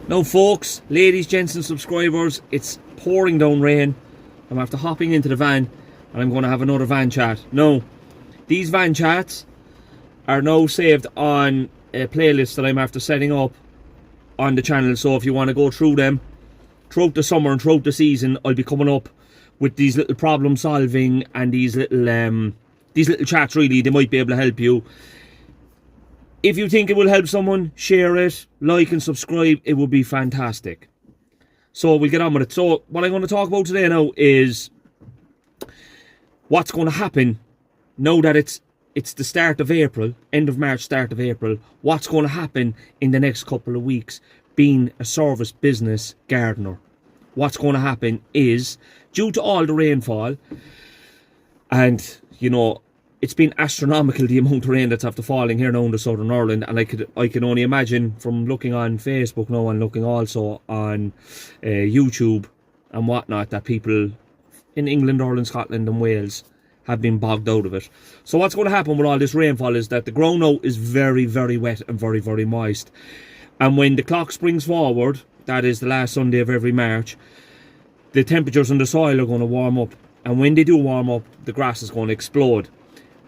Now folks, ladies, gents and subscribers, it's pouring down rain. I'm after hopping into the van and I'm going to have another van chat. Now, these van chats are now saved on a playlist that I'm after setting up on the channel. So if you want to go through them throughout the summer and throughout the season, I'll be coming up with these little problem solving and these little chats. Really, they might be able to help you. If you think it will help someone, share it, like and subscribe. It would be fantastic. So we'll get on with it. So what I'm going to talk about today now is what's going to happen now that it's the start of April, end of March, start of April. What's going to happen in the next couple of weeks being a service business gardener. What's going to happen is, due to all the rainfall, and you know, it's been astronomical the amount of rain that's after falling here now in the Southern Ireland, and I can only imagine from looking on Facebook now and looking also on YouTube and whatnot that people in England, Ireland, Scotland and Wales have been bogged out of it. So what's going to happen with all this rainfall is that the ground now is very, very wet and very, very moist. And when the clock springs forward, that is the last Sunday of every March, the temperatures in the soil are going to warm up. And when they do warm up, the grass is going to explode.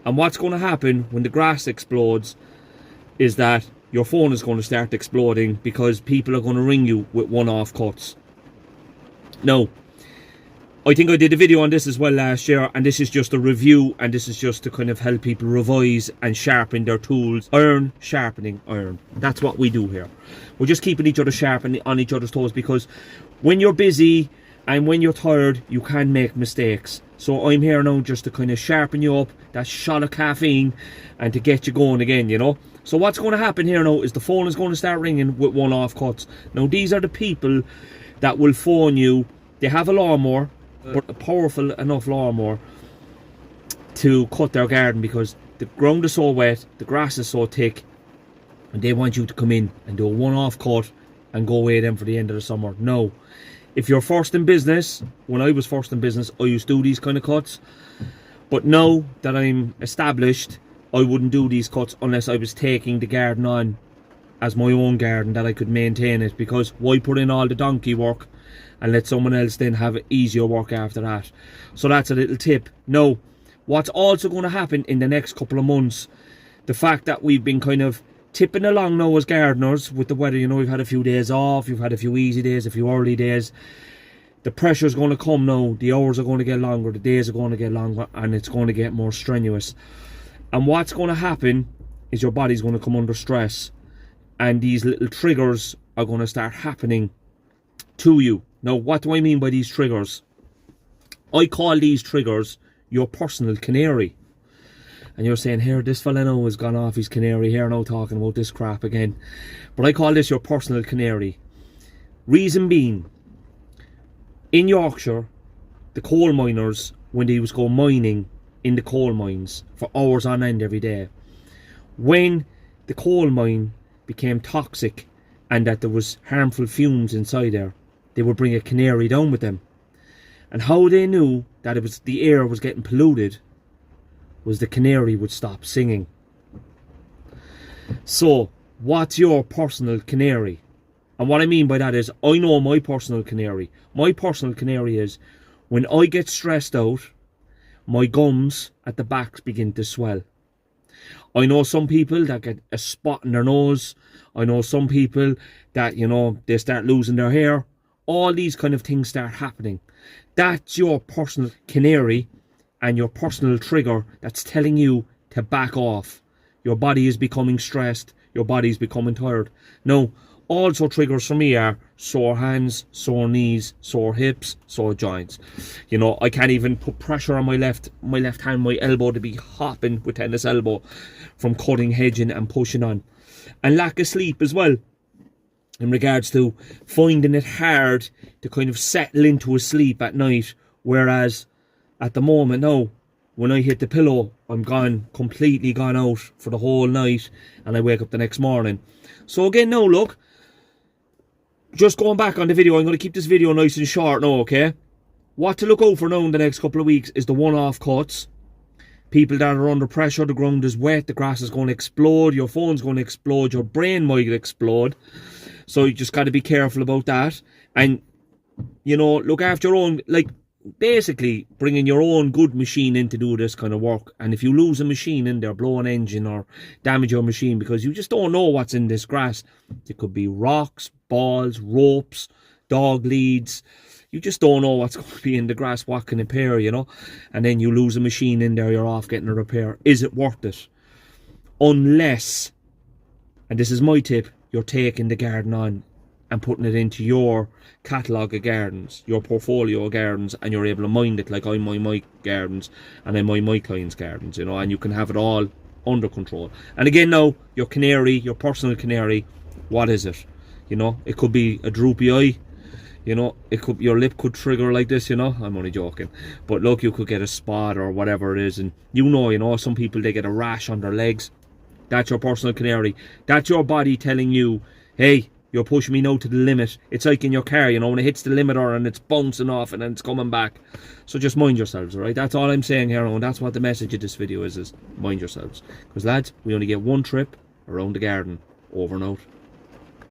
And what's going to happen when the grass explodes is that your phone is going to start exploding because people are going to ring you with one-off cuts. Now, I think I did a video on this as well last year, and this is just a review, and this is just to kind of help people revise and sharpen their tools. Iron sharpening iron. That's what we do here. We're just keeping each other sharp and on each other's toes, because when you're busy and when you're tired, you can make mistakes. So I'm here now just to kind of sharpen you up, that shot of caffeine, and to get you going again, you know. So what's going to happen here now is the phone is going to start ringing with one-off cuts. Now these are the people that will phone you. They have a lawnmower, but a powerful enough lawnmower to cut their garden because the ground is so wet, the grass is so thick, and they want you to come in and do a one-off cut and go away then for the end of the summer. No. If you're first in business, when I was first in business, I used to do these kind of cuts. But now that I'm established, I wouldn't do these cuts unless I was taking the garden on as my own garden, that I could maintain it. Because why put in all the donkey work and let someone else then have easier work after that? So that's a little tip. Now, what's also going to happen in the next couple of months, the fact that we've been kind of tipping along now as gardeners with the weather, you know, we've had a few days off, you've had a few easy days, a few early days. The pressure's going to come now, the hours are going to get longer, the days are going to get longer, and it's going to get more strenuous. And what's going to happen is your body's going to come under stress, and these little triggers are going to start happening to you. Now, what do I mean by these triggers? I call these triggers your personal canary. And you're saying, here, this fella now has gone off his canary here now talking about this crap again. But I call this your personal canary. Reason being, in Yorkshire, the coal miners, when they was going mining in the coal mines for hours on end every day, when the coal mine became toxic and that there was harmful fumes inside there, they would bring a canary down with them. And how they knew that it was the air was getting polluted was the canary would stop singing. So, what's your personal canary? And what I mean by that is, I know my personal canary. My personal canary is, when I get stressed out, my gums at the back begin to swell. I know some people that get a spot in their nose. I know some people that, you know, they start losing their hair. All these kind of things start happening. That's your personal canary and your personal trigger that's telling you to back off. Your body is becoming stressed. Your body is becoming tired. Now, also triggers for me are sore hands, sore knees, sore hips, sore joints. You know, I can't even put pressure on my left hand, my elbow to be hopping with tennis elbow from cutting, hedging and pushing on. And lack of sleep as well, in regards to finding it hard to kind of settle into a sleep at night, whereas at the moment now, when I hit the pillow, I'm completely gone out for the whole night, and I wake up the next morning. So again now, look, just going back on the video, I'm going to keep this video nice and short now, okay? What to look out for now in the next couple of weeks is the one-off cuts. People that are under pressure, the ground is wet, the grass is going to explode, your phone's going to explode, your brain might explode. So you just got to be careful about that. And, you know, look after your own, like, basically bringing your own good machine in to do this kind of work. And if you lose a machine in there, blow an engine or damage your machine, because you just don't know what's in this grass. It could be rocks, balls, ropes, dog leads. You just don't know what's going to be in the grass, what can impair, you know. And then you lose a machine in there, you're off getting a repair. Is it worth it? Unless, and this is my tip, you're taking the garden on and putting it into your catalogue of gardens, your portfolio of gardens, and you're able to mind it like I mind my gardens and I mind my clients' gardens, you know, and you can have it all under control. And again now, your canary, your personal canary, what is it? You know, it could be a droopy eye, you know, it could, your lip could trigger like this, you know, I'm only joking. But look, you could get a spot or whatever it is, and you know, some people, they get a rash on their legs. That's your personal canary. That's your body telling you, hey, you're pushing me now to the limit. It's like in your car, you know, when it hits the limiter and it's bouncing off and then it's coming back. So just mind yourselves, all right? That's all I'm saying here, and that's what the message of this video is mind yourselves. Because lads, we only get one trip around the garden. Over and out.